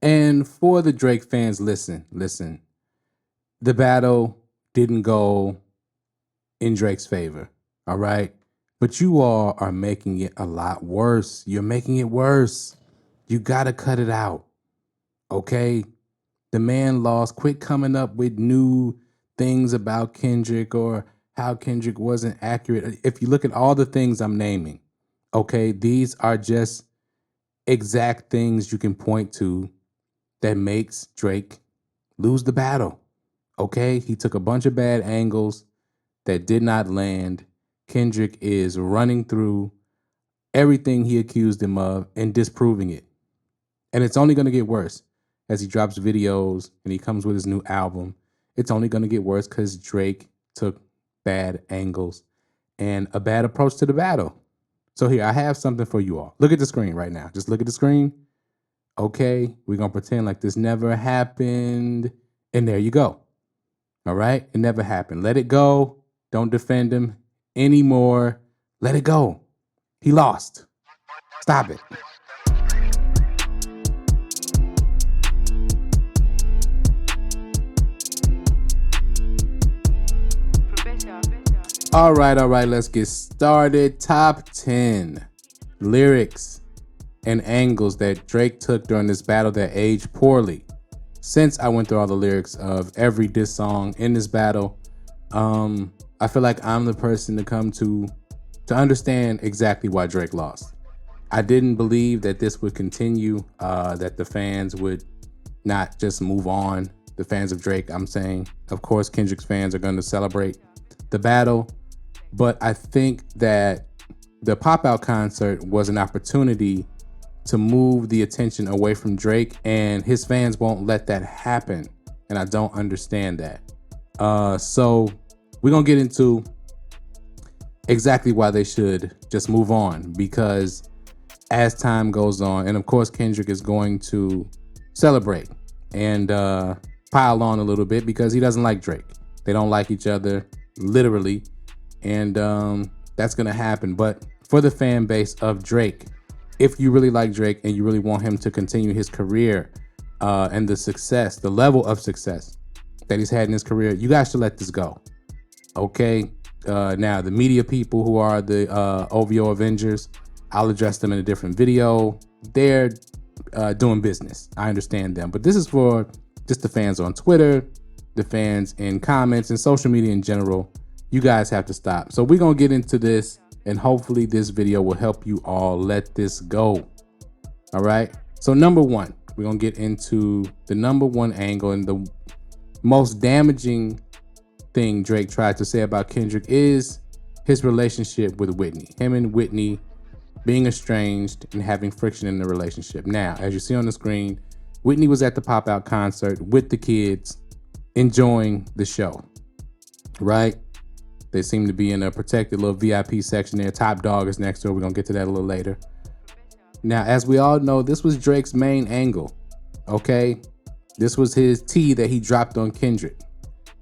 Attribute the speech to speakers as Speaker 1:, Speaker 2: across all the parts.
Speaker 1: And for the Drake fans, listen. The battle didn't go in Drake's favor, all right? But you all are making it a lot worse. You're making it worse. You gotta cut it out, okay? The man lost. Quit coming up with new things about Kendrick or how Kendrick wasn't accurate. If you look at all the things I'm naming, okay, these are just exact things you can point to that makes Drake lose the battle. Okay, he took a bunch of bad angles that did not land. Kendrick is running through everything he accused him of and disproving it. And it's only going to get worse as he drops videos and he comes with his new album. It's only going to get worse because Drake took bad angles and a bad approach to the battle. So here, I have something for you all. Look at the screen right now. Just look at the screen. Okay, we're going to pretend like this never happened. And there you go. All right, it never happened. Let it go. Don't defend him anymore. Let it go. He lost. Stop it. All right, let's get started. Top 10 lyrics and angles that Drake took during this battle that aged poorly. Since I went through all the lyrics of every diss song in this battle, I feel like I'm the person to come to understand exactly why Drake lost. I didn't believe that this would continue, that the fans would not just move on. The fans of Drake, I'm saying. Of course, Kendrick's fans are going to celebrate the battle, but I think that the pop-out concert was an opportunity to move the attention away from Drake, and his fans won't let that happen, and I don't understand that. So we're gonna get into exactly why they should just move on, because as time goes on, and of course Kendrick is going to celebrate and pile on a little bit because he doesn't like Drake. They don't like each other, literally, and that's gonna happen. But for the fan base of Drake, if you really like Drake and you really want him to continue his career and the success, the level of success that he's had in his career, you guys should let this go. Okay? Now, the media people who are the OVO Avengers, I'll address them in a different video. They're doing business. I understand them. But this is for just the fans on Twitter, the fans in comments, and social media in general. You guys have to stop. So we're going to get into this, and hopefully this video will help you all let this go. All right? So number one, we're going to get into the number one angle, and the most damaging thing Drake tried to say about Kendrick is his relationship with Whitney. Him and Whitney being estranged and having friction in the relationship. Now, as you see on the screen, Whitney was at the pop-out concert with the kids, enjoying the show, right? They seem to be in a protected little VIP section there. Top Dog is next door. We're going to get to that a little later. Now, as we all know, this was Drake's main angle, okay? This was his tea that he dropped on Kendrick.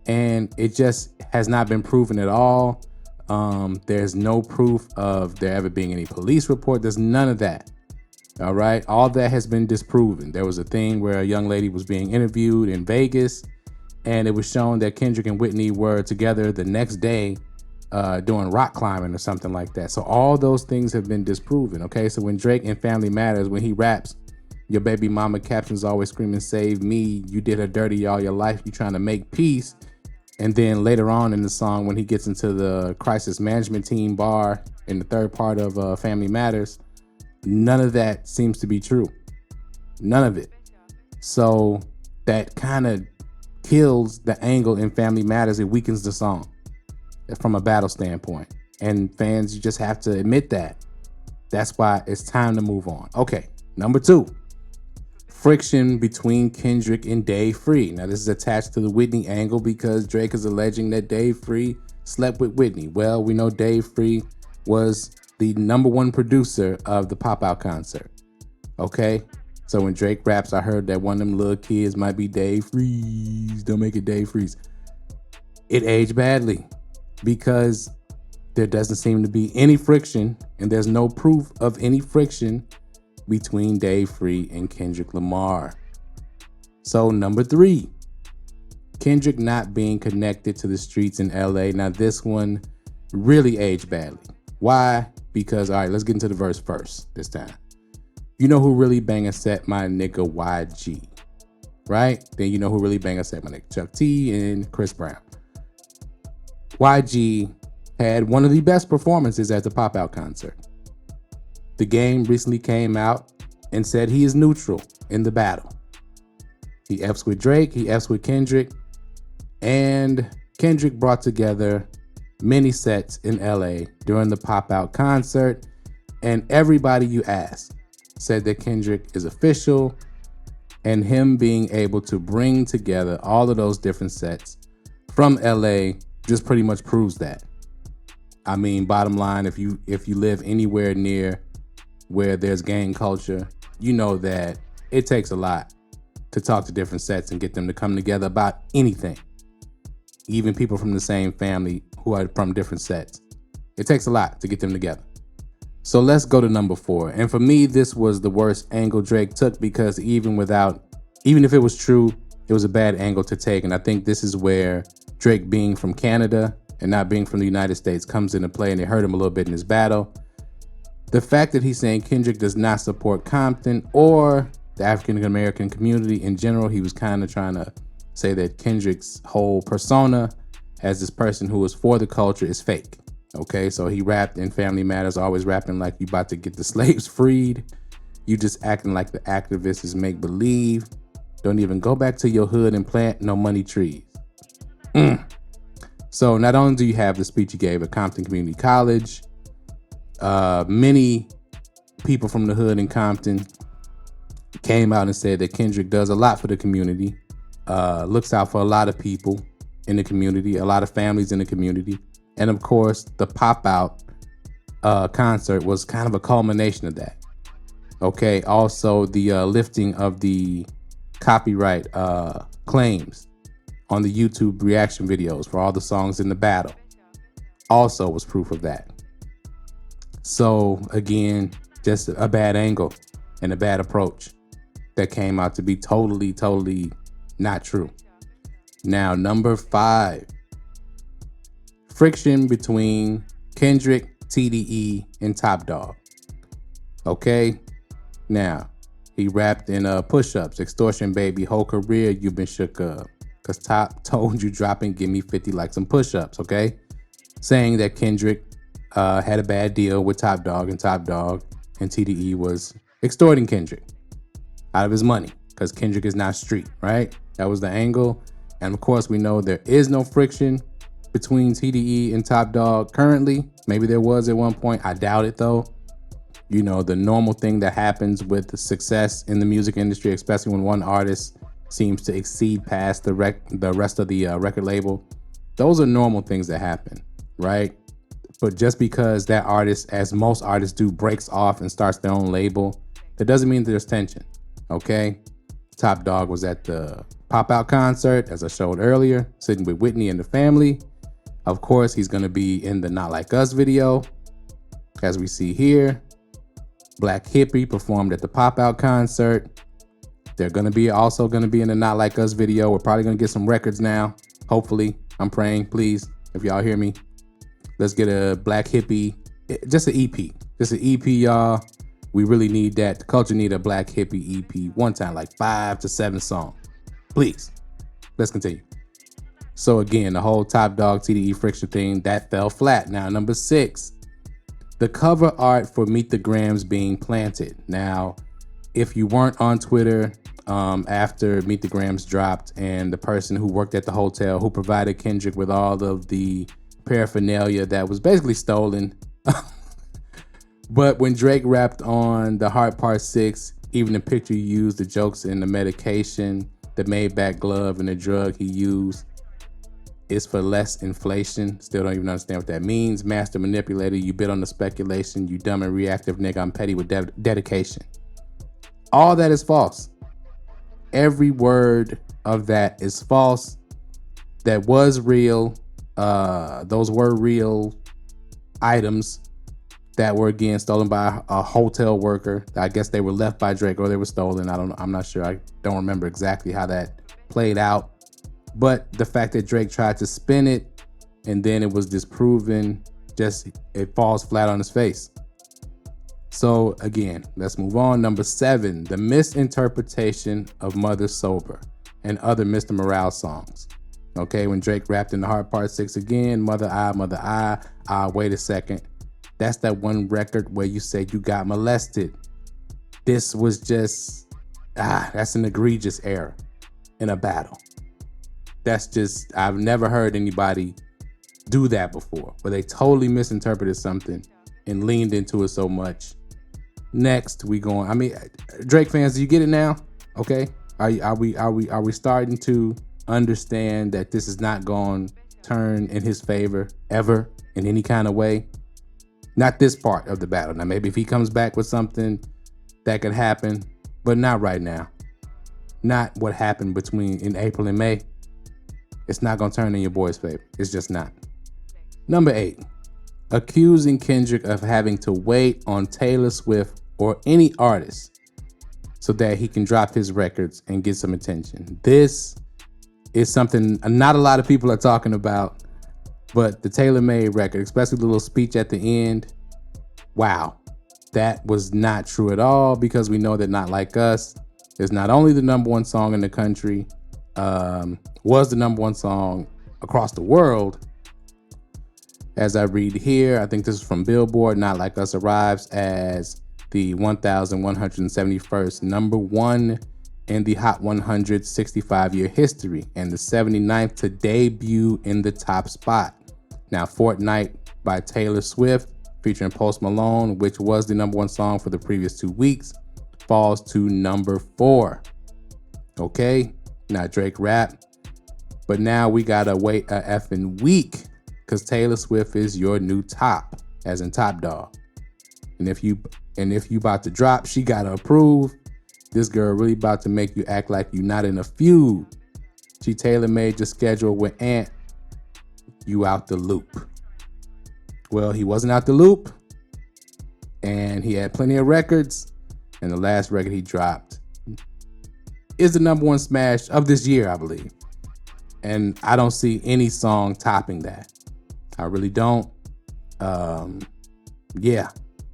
Speaker 1: And it just has not been proven at all. There's no proof of there ever being any police report. There's none of that. All right. All that has been disproven. There was a thing where a young lady was being interviewed in Vegas, and it was shown that Kendrick and Whitney were together the next day doing rock climbing or something like that. So all those things have been disproven. Okay. So when Drake in Family Matters, when he raps, your baby mama captions always screaming, "Save me. You did her dirty all your life. You trying to make peace." And then later on in the song, when he gets into the crisis management team bar in the third part of Family Matters, none of that seems to be true. None of it. So that kind of kills the angle in Family Matters. It weakens the song from a battle standpoint. And fans, you just have to admit that. That's why it's time to move on. Okay, number two. Friction between Kendrick and Dave Free. Now, this is attached to the Whitney angle because Drake is alleging that Dave Free slept with Whitney. Well, we know Dave Free was the number one producer of the pop-out concert. Okay? So when Drake raps, I heard that one of them little kids might be Dave Freeze. Don't make it Dave Freeze. It aged badly because there doesn't seem to be any friction, and there's no proof of any friction between Dave Free and Kendrick Lamar. So number 3, Kendrick not being connected to the streets in LA. Now this one really aged badly. Why? Because, all right, let's get into the verse first this time. You know who really bang a set? My nigga YG, right? Then you know who really bang a set? My nigga Chuck T and Chris Brown. YG had one of the best performances at the Pop Out concert. The Game recently came out and said he is neutral in the battle. He F's with Drake, he F's with Kendrick, and Kendrick brought together many sets in LA during the Pop Out concert, and everybody you asked said that Kendrick is official, and him being able to bring together all of those different sets from LA just pretty much proves that. I mean, bottom line, if you live anywhere near where there's gang culture, you know that it takes a lot to talk to different sets and get them to come together about anything. Even people from the same family who are from different sets. It takes a lot to get them together. So let's go to number 4. And for me, this was the worst angle Drake took, because even if it was true, it was a bad angle to take. And I think this is where Drake being from Canada and not being from the United States comes into play, and it hurt him a little bit in his battle. The fact that he's saying Kendrick does not support Compton or the African American community in general, he was kind of trying to say that Kendrick's whole persona as this person who is for the culture is fake. Okay, so he rapped in Family Matters, always rapping like you about to get the slaves freed. You just acting like the activists is make believe. Don't even go back to your hood and plant no money trees. So not only do you have the speech he gave at Compton Community College, many people from the hood in Compton came out and said that Kendrick does a lot for the community, looks out for a lot of people in the community, a lot of families in the community. And of course, the Pop Out concert was kind of a culmination of that. Okay, also the lifting of the copyright claims on the YouTube reaction videos for all the songs in the battle also was proof of that. So again, just a bad angle and a bad approach that came out to be totally not true. Now, number 5, friction between Kendrick, TDE, and Top Dog. Okay, now he rapped in push-ups, extortion baby, whole career you've been shook up, cause Top told you drop and give me 50 like some push-ups. Okay, saying that Kendrick had a bad deal with Top Dog, and TDE was extorting Kendrick out of his money because Kendrick is not street, right? That was the angle. And of course, we know there is no friction between TDE and Top Dog currently. Maybe there was at one point. I doubt it though. You know, the normal thing that happens with the success in the music industry, especially when one artist seems to exceed past the rest of the record label. Those are normal things that happen, right? But just because that artist, as most artists do, breaks off and starts their own label, that doesn't mean there's tension, okay? Top Dog was at the Pop Out concert, as I showed earlier, sitting with Whitney and the family. Of course, he's going to be in the Not Like Us video, as we see here. Black Hippie performed at the Pop Out concert. They're also going to be in the Not Like Us video. We're probably going to get some records now. Hopefully. I'm praying, please, if y'all hear me. Let's get a Black Hippie, just an EP. Just an EP, y'all. We really need that. The culture need a Black Hippie EP one time, like 5 to 7 songs. Please. Let's continue. So again, the whole Top Dog TDE friction thing, that fell flat. Now, number 6, the cover art for Meet the Grams being planted. Now, if you weren't on Twitter after Meet the Grams dropped, and the person who worked at the hotel who provided Kendrick with all of the paraphernalia that was basically stolen. But when Drake rapped on The Heart Part 6, even the picture he used, the jokes and the medication, the Maybach glove and the drug he used is for less inflation. Still don't even understand what that means. Master manipulator, you bid on the speculation. You dumb and reactive nigga, I'm petty with dedication. All that is false. Every word of that is false. That was real. Those were real items that were again stolen by a hotel worker. I guess they were left by Drake or they were stolen. I don't know. I'm not sure. I don't remember exactly how that played out. But the fact that Drake tried to spin it and then it was disproven, it falls flat on his face. So again, let's move on. Number 7, the misinterpretation of Mother Sober and other Mr. Morale songs. Okay, when Drake rapped in the Heart Part 6 again, Mother I, wait a second. That's that one record where you say you got molested. This was just, that's an egregious error in a battle. That's just, I've never heard anybody do that before, where they totally misinterpreted something and leaned into it so much. Next, Drake fans, do you get it now? Okay, are we starting to understand that this is not going to turn in his favor ever in any kind of way? Not this part of the battle. Now, maybe if he comes back with something, that could happen, but not right now. Not what happened in April and May. It's not going to turn in your boy's favor. It's just not. Number 8, accusing Kendrick of having to wait on Taylor Swift or any artist so that he can drop his records and get some attention. This is something not a lot of people are talking about, but the Taylor Made record, especially the little speech at the end, wow, that was not true at all, because we know that Not Like Us is not only the #1 song in the country, was the #1 song across the world. As I read here, I think this is from Billboard, Not Like Us arrives as the 1,171st #1 in the Hot 100 65-year history and the 79th to debut in the top spot. Now, Fortnite by Taylor Swift featuring Post Malone, which was the #1 song for the previous 2 weeks, falls to number 4. Okay, now Drake rap, but now we gotta wait a effing week because Taylor Swift is your new top, as in top dog. And if you about to drop, she gotta approve. This girl really about to make you act like you not in a feud. She tailor-made your schedule with Ant. You out the loop. Well, he wasn't out the loop, and he had plenty of records, and the last record he dropped is the #1 smash of this year, I believe. And I don't see any song topping that. I really don't. Yeah,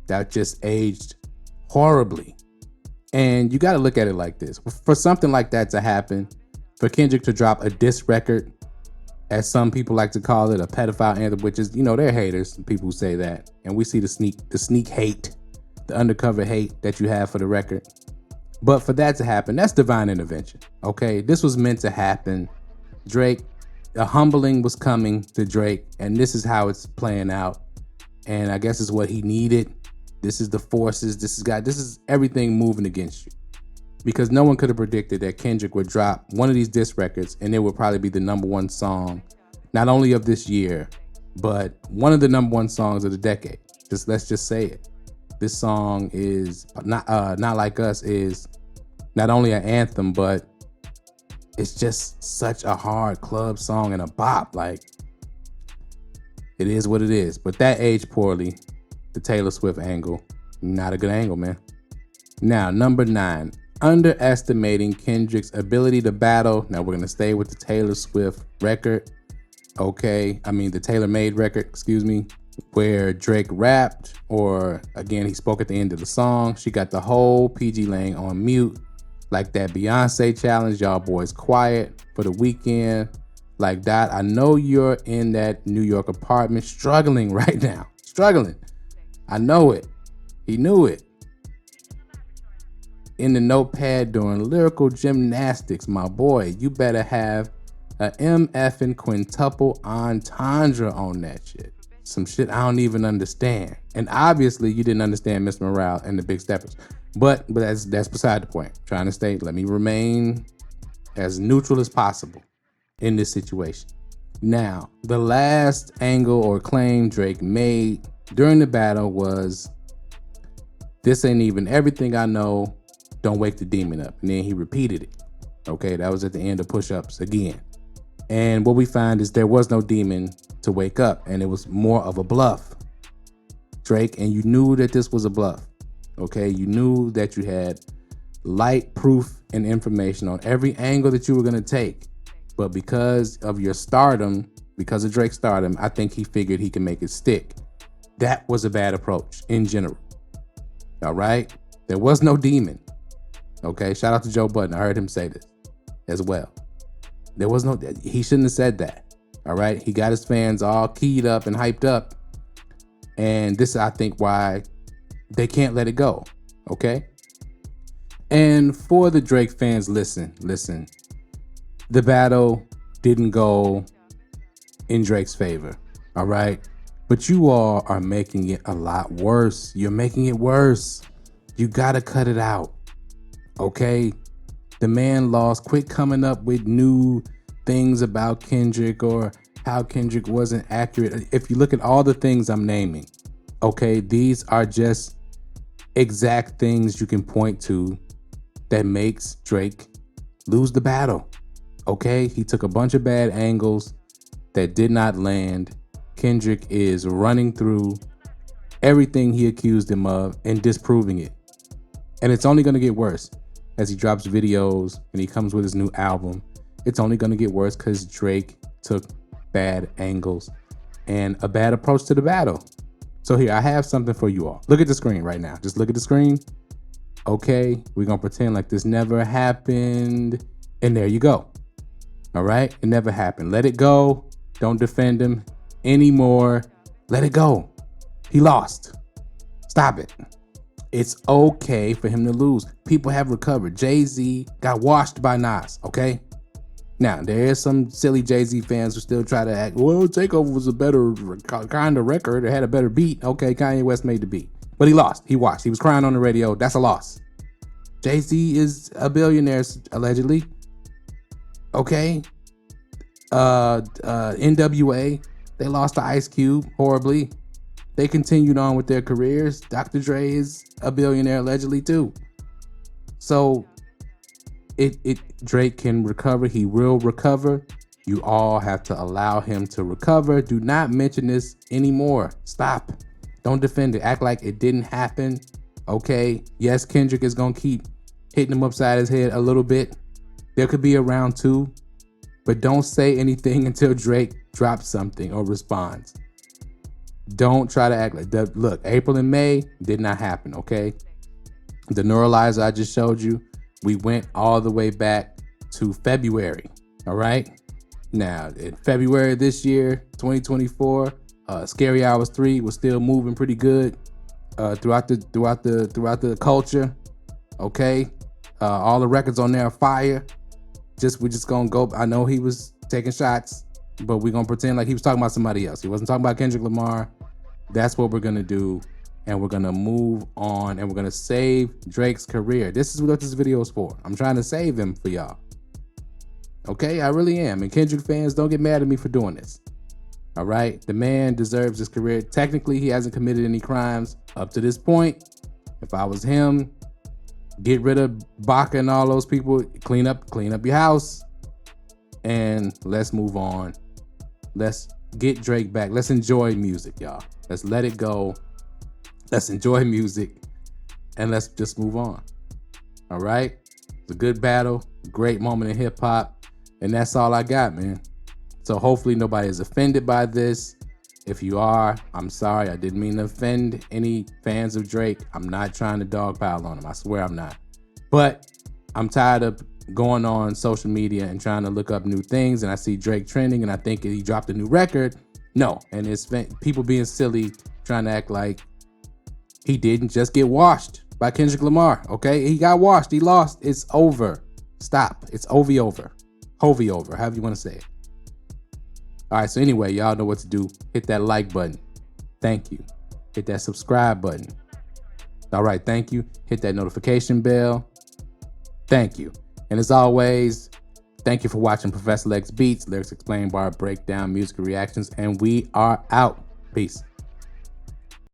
Speaker 1: that just aged horribly. And you got to look at it like this. For something like that to happen, for Kendrick to drop a diss record, as some people like to call it, a pedophile anthem, which is, they're haters, people who say that. And we see the sneak hate, the undercover hate that you have for the record. But for that to happen, that's divine intervention, okay? This was meant to happen. Drake, a humbling was coming to Drake, and this is how it's playing out. And I guess it's what he needed. This is the forces. This is everything moving against you. Because no one could have predicted that Kendrick would drop one of these diss records and it would probably be the #1 song, not only of this year, but one of the #1 songs of the decade. Let's just say it. This song is Not Like Us is not only an anthem, but it's just such a hard club song and a bop. Like, it is what it is. But that aged poorly. The Taylor Swift angle, not a good angle, man. Now, number 9, underestimating Kendrick's ability to battle. Now, we're going to stay with the Taylor Swift record. Okay, the Taylor Made record, excuse me, where Drake rapped, or again, he spoke at the end of the song. She got the whole PG Lang on mute. Like that Beyonce challenge, y'all boys quiet for the weekend. Like that, I know you're in that New York apartment struggling right now. Struggling. I know it. He knew it. In the notepad doing lyrical gymnastics, my boy, you better have a MF and quintuple entendre on that shit. Some shit I don't even understand. And obviously you didn't understand Miss Morale and the Big Steppers. But that's beside the point. Trying to stay, let me remain as neutral as possible in this situation. Now, the last angle or claim Drake made during the battle was, "This ain't even everything I know, don't wake the demon up." And then he repeated it. Okay, that was at the end of Push-Ups again. And what we find is there was no demon to wake up, and it was more of a bluff. Drake, and you knew that this was a bluff. Okay, you knew that you had light proof and information on every angle that you were going to take. But because of your stardom, because of Drake's stardom, I think he figured he can make it stick. That was a bad approach in general. All right? There was no demon. Okay? Shout out to Joe Budden. I heard him say this as well. There was no, he shouldn't have said that. All right? He got his fans all keyed up and hyped up. And this is, I think, why they can't let it go. Okay? And for the Drake fans, listen. The battle didn't go in Drake's favor. All right? But you all are making it a lot worse. You're making it worse. You gotta cut it out. Okay? The man lost. Quit coming up with new things about Kendrick or how Kendrick wasn't accurate. If you look at all the things I'm naming, okay, these are just exact things you can point to that makes Drake lose the battle. Okay? He took a bunch of bad angles that did not land. Kendrick is running through everything he accused him of and disproving it. And it's only going to get worse as he drops videos and he comes with his new album. It's only going to get worse because Drake took bad angles and a bad approach to the battle. So here, I have something for you all. Look at the screen right now. Just look at the screen. Okay, we're going to pretend like this never happened. And there you go. All right, it never happened. Let it go. Don't defend him anymore. Let it go. He lost. Stop it. It's okay for him to lose. People have recovered. Jay-Z got washed by Nas, okay? Now, there is some silly Jay-Z fans who still try to act, well, Takeover was a better kind of record. It had a better beat. Okay, Kanye West made the beat. But he lost. He watched. He was crying on the radio. That's a loss. Jay-Z is a billionaire, allegedly. Okay? NWA, they lost to Ice Cube horribly. They continued on with their careers. Dr. Dre is a billionaire allegedly too. So Drake can recover. He will recover. You all have to allow him to recover. Do not mention this anymore. Stop. Don't defend it. Act like it didn't happen. Okay. Yes, Kendrick is going to keep hitting him upside his head a little bit. There could be a round two. But don't say anything until Drake drops something or responds. Don't try to act like that. Look, April and May did not happen, okay? The neuralizer I just showed you, we went all the way back to February, all right? Now, in February this year, 2024, Scary Hours 3 was still moving pretty good throughout the culture, okay? All the records on there are fire. We're just gonna go. I know he was taking shots, but we're gonna pretend like he was talking about somebody else. He wasn't talking about Kendrick Lamar. That's what we're gonna do, and we're gonna move on, and we're gonna save Drake's career. This is what this video is for. I'm trying to save him for y'all. Okay, I really am. And Kendrick fans, don't get mad at me for doing this. All right, the man deserves his career. Technically, he hasn't committed any crimes up to this point. If I was him, get rid of Baca and all those people. Clean up your house, and let's move on. Let's get Drake back. Let's enjoy music, y'all. Let's let it go. Let's enjoy music, and let's just move on. All right? It's a good battle, great moment in hip hop, and that's all I got, man. So hopefully nobody is offended by this. If you are, I'm sorry. I didn't mean to offend any fans of Drake. I'm not trying to dogpile on him. I swear I'm not. But I'm tired of going on social media and trying to look up new things, and I see Drake trending, and I think he dropped a new record. No, and it's people being silly, trying to act like he didn't just get washed by Kendrick Lamar, okay? He got washed. He lost. It's over. Stop. It's over. Hovey over, however you want to say it. All right, so anyway, y'all know what to do. Hit that like button. Thank you. Hit that subscribe button. All right, thank you. Hit that notification bell. Thank you. And as always, thank you for watching Professor Lex Beats, Lyrics Explained, Bar Breakdown, Music Reactions, and we are out. Peace.